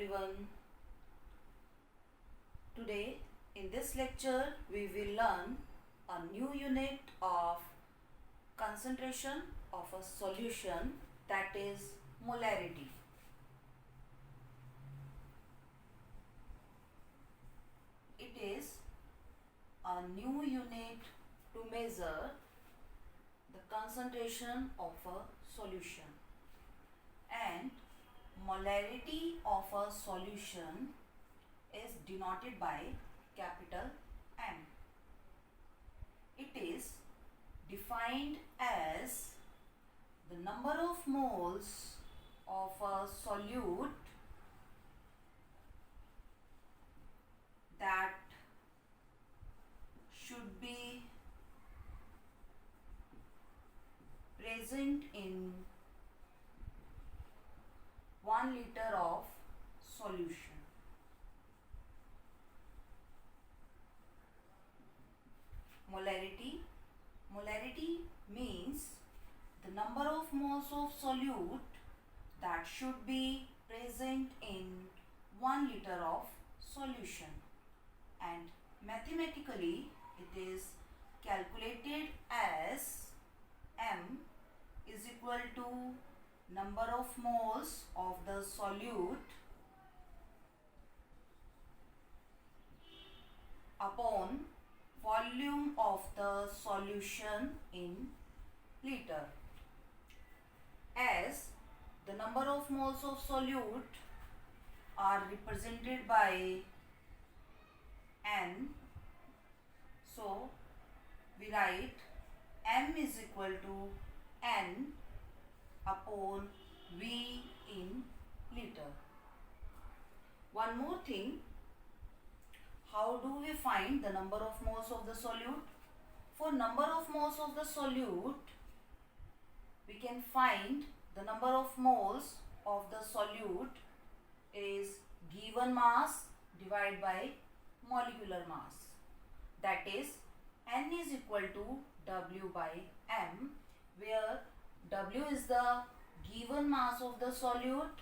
everyone. Today in this lecture we will learn a new unit of concentration of a solution, that is molarity. It is a new unit to measure the concentration of a solution, and molarity of a solution is denoted by capital M. It is defined as the number of moles of a solute that should be present in 1 liter of solution. Molarity means the number of moles of solute that should be present in 1 liter of solution, and mathematically it is calculated as M is equal to number of moles of the solute upon volume of the solution in liter. As the number of moles of solute are represented by N, so we write M is equal to N upon V in liter. One more thing, how do we find the number of moles of the solute? For number of moles of the solute, we can find the number of moles of the solute is given mass divided by molecular mass, that is N is equal to W by M, where W is the given mass of the solute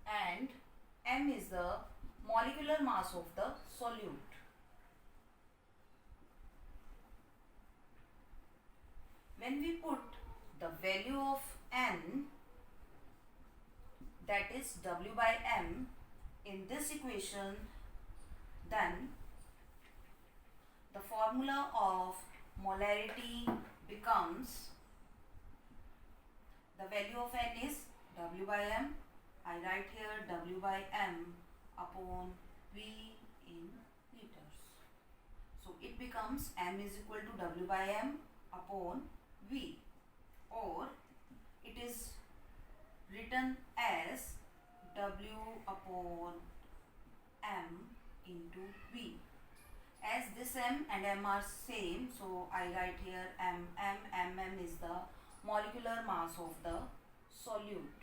and M is the molecular mass of the solute. When we put the value of N, that is W by M, in this equation, then the formula of molarity becomes, the value of N is W by M. I write here W by M upon V in liters. So it becomes M is equal to W by M upon V, or it is written as W upon M into V. As this M and M are same, so I write here MM is the molecular mass of the solute,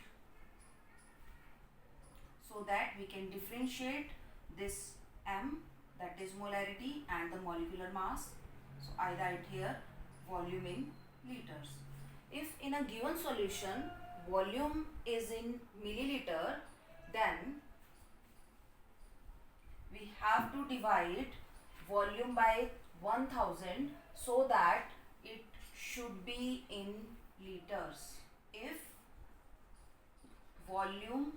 so that we can differentiate this M, that is molarity, and the molecular mass. So I write here volume in liters. If in a given solution volume is in milliliter, then we have to divide volume by 1000 so that it should be in liters. If volume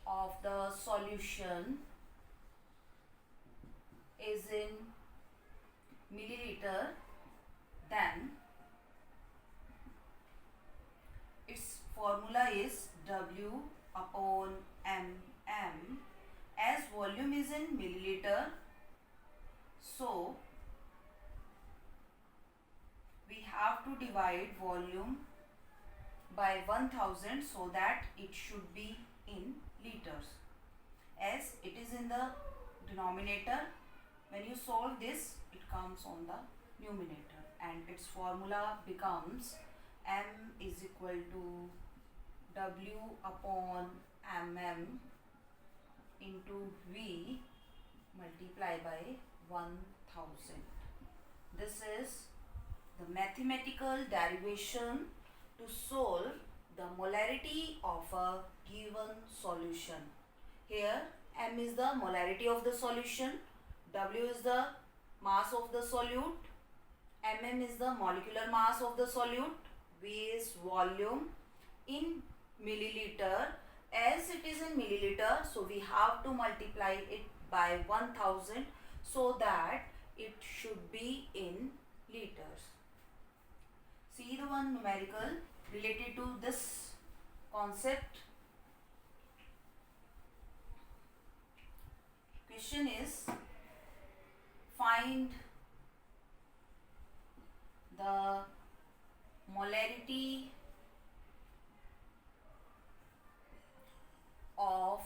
of the solution is in milliliter, then its formula is W upon MM. As volume is in milliliter, so we have to divide volume by 1000 so that it should be in liters. As it is in the denominator, when you solve this, it comes on the numerator, and its formula becomes M is equal to W upon MM into V multiplied by 1000. This is the mathematical derivation to solve the molarity of a given solution. Here m is the molarity of the solution, W is the mass of the solute, mm is the molecular mass of the solute, V is volume in milliliter. As it is in milliliter, so we have to multiply it by 1000 so that it should be in liters. See the one numerical related to this concept. Question is, find the molarity of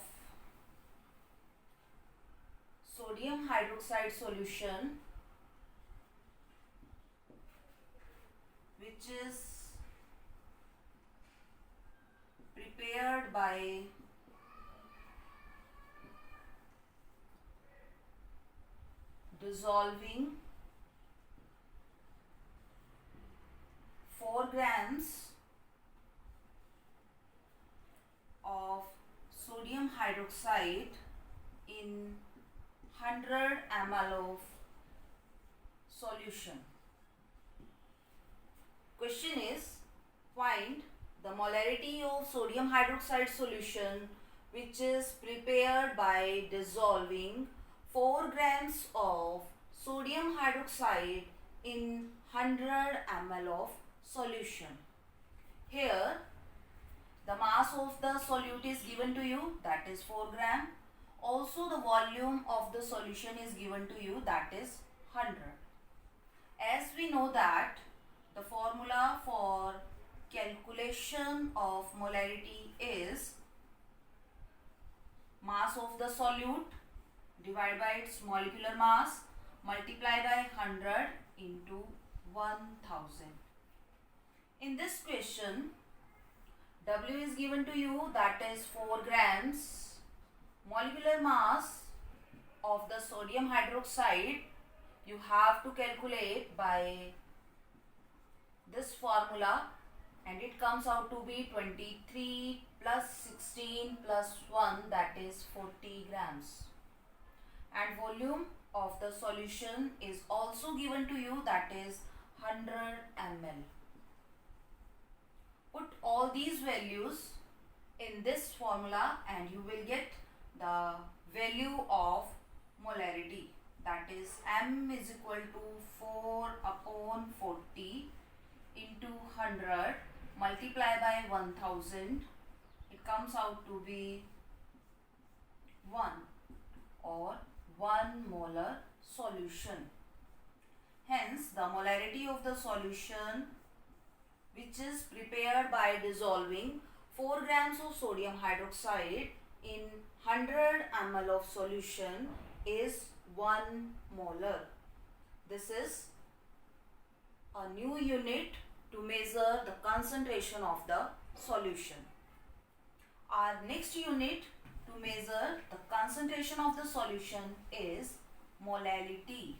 sodium hydroxide solution which is prepared by dissolving 4 grams of sodium hydroxide in 100 ml of solution. Question is, find the molarity of sodium hydroxide solution which is prepared by dissolving 4 grams of sodium hydroxide in 100 ml of solution. Here the mass of the solute is given to you, that is 4 gram. Also the volume of the solution is given to you, that is 100. As we know that the formula for calculation of molarity is mass of the solute divided by its molecular mass multiplied by 100 into 1000. In this question, W is given to you, that is 4 grams. Molecular mass of the sodium hydroxide you have to calculate by this formula, and it comes out to be 23 plus 16 plus 1, that is 40 grams. And volume of the solution is also given to you, that is 100 ml. Put all these values in this formula and you will get the value of molarity, that is m is equal to 4 upon 40 into 100 multiplied by 1000. It comes out to be 1 or 1 molar solution. Hence the molarity of the solution which is prepared by dissolving 4 grams of sodium hydroxide in 100 ml of solution is 1 molar. This is a new unit to measure the concentration of the solution. Our next unit to measure the concentration of the solution is molality.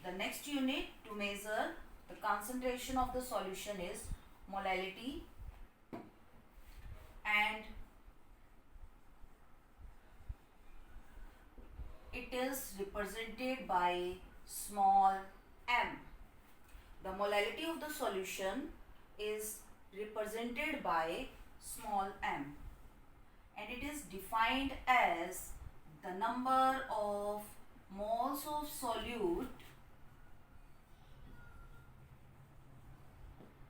The next unit to measure the concentration of the solution is molality, and it is represented by small m. The molality of the solution is represented by small m, and it is defined as the number of moles of solute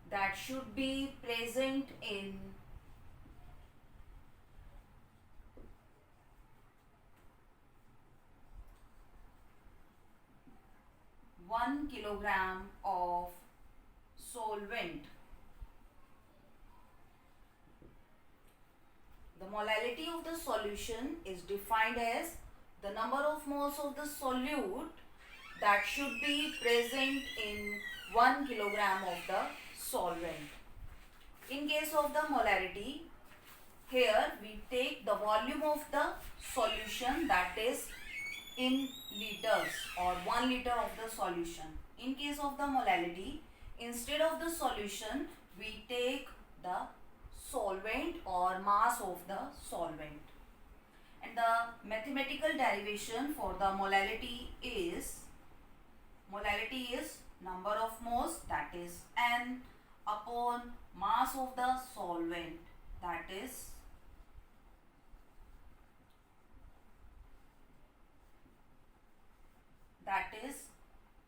that should be present in 1 kilogram of solvent. The molality of the solution is defined as the number of moles of the solute that should be present in 1 kilogram of the solvent. In case of the molarity, here we take the volume of the solution, that is in liters or 1 liter of the solution. In case of the molality, instead of the solution we take the solvent or mass of the solvent. And the mathematical derivation for the molality is number of moles, that is N, upon mass of the solvent, that is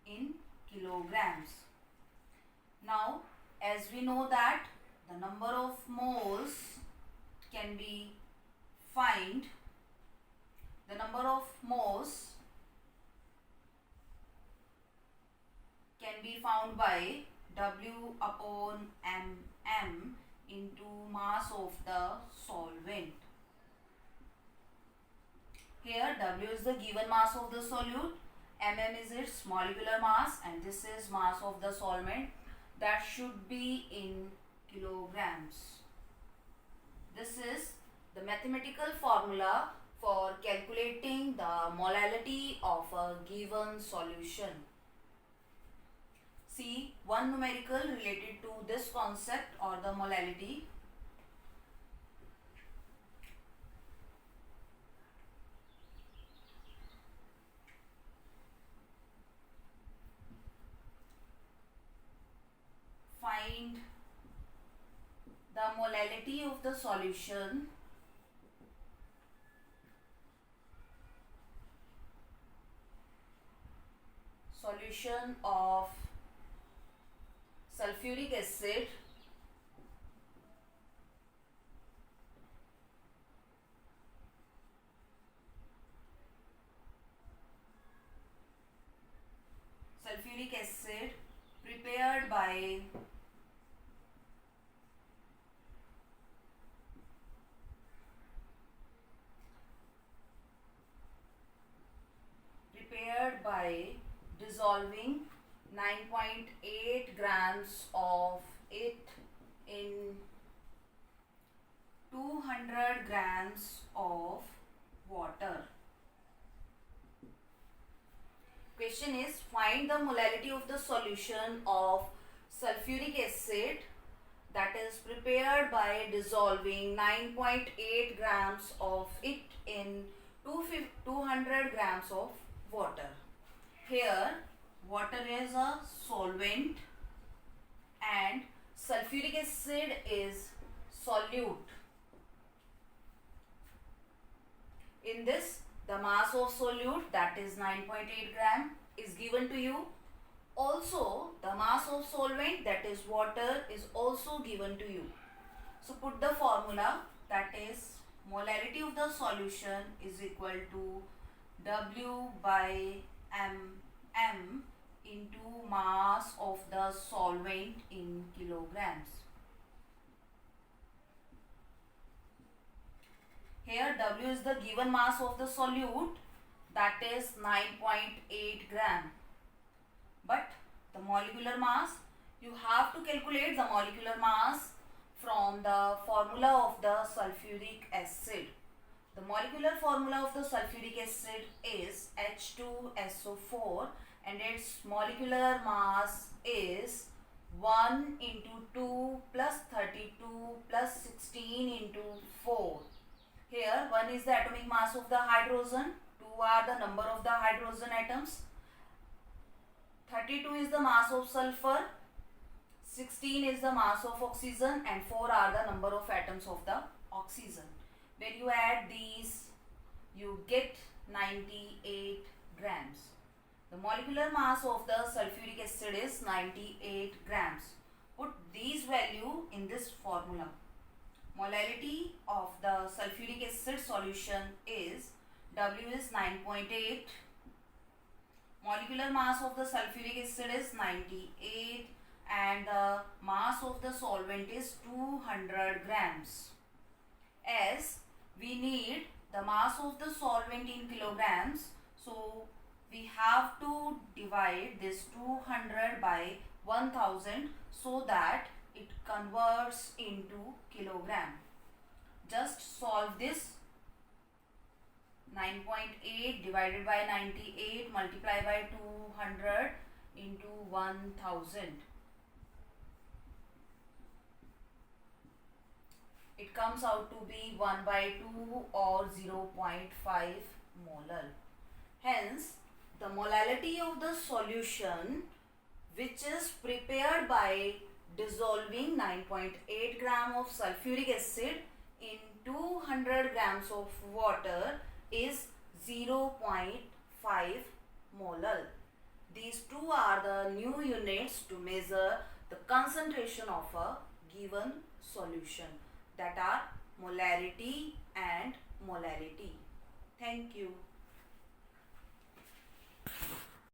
in kilograms. Now, as we know that the number of moles can be find the number of moles can be found by W upon mm into mass of the solvent. Here W is the given mass of the solute, mm is its molecular mass, and this is mass of the solvent, that should be in kilograms. This is the mathematical formula for calculating the molality of a given solution. See one numerical related to this concept or the molality. Find the molality of the solution of sulfuric acid prepared by dissolving 9.8 grams of it in 200 grams of water. Question is, find the molality of the solution of sulfuric acid that is prepared by dissolving 9.8 grams of it in 200 grams of water. Here water is a solvent and sulfuric acid is solute. In this, the mass of solute, that is 9.8 gram, is given to you. Also, the mass of solvent, that is water, is also given to you. So put the formula, that is molality of the solution is equal to W by mm into mass of the solvent in kilograms. Here W is the given mass of the solute, that is 9.8 gram. But the molecular mass, you have to calculate the molecular mass from the formula of the sulfuric acid. The molecular formula of the sulfuric acid is H2SO4 and its molecular mass is 1 into 2 plus 32 plus 16 into 4. Here 1 is the atomic mass of the hydrogen, 2 are the number of the hydrogen atoms, 32 is the mass of sulfur, 16 is the mass of oxygen, and 4 are the number of atoms of the oxygen. When you add these, you get 98 grams. The molecular mass of the sulfuric acid is 98 grams. Put these value in this formula. Molality of the sulfuric acid solution is W is 9.8. Molecular mass of the sulfuric acid is 98 and the mass of the solvent is 200 grams. As we need the mass of the solvent in kilograms, so we have to divide this 200 by 1000 so that it converts into kilogram. Just solve this. 9.8 divided by 98 multiplied by 200 into 1000. it comes out to be 1/2 or 0.5 molar. Hence, the molality of the solution, which is prepared by dissolving 9.8 gram of sulfuric acid in 200 grams of water, is 0.5 molar. These two are the new units to measure the concentration of a given solution, that are molarity and molality. Thank you.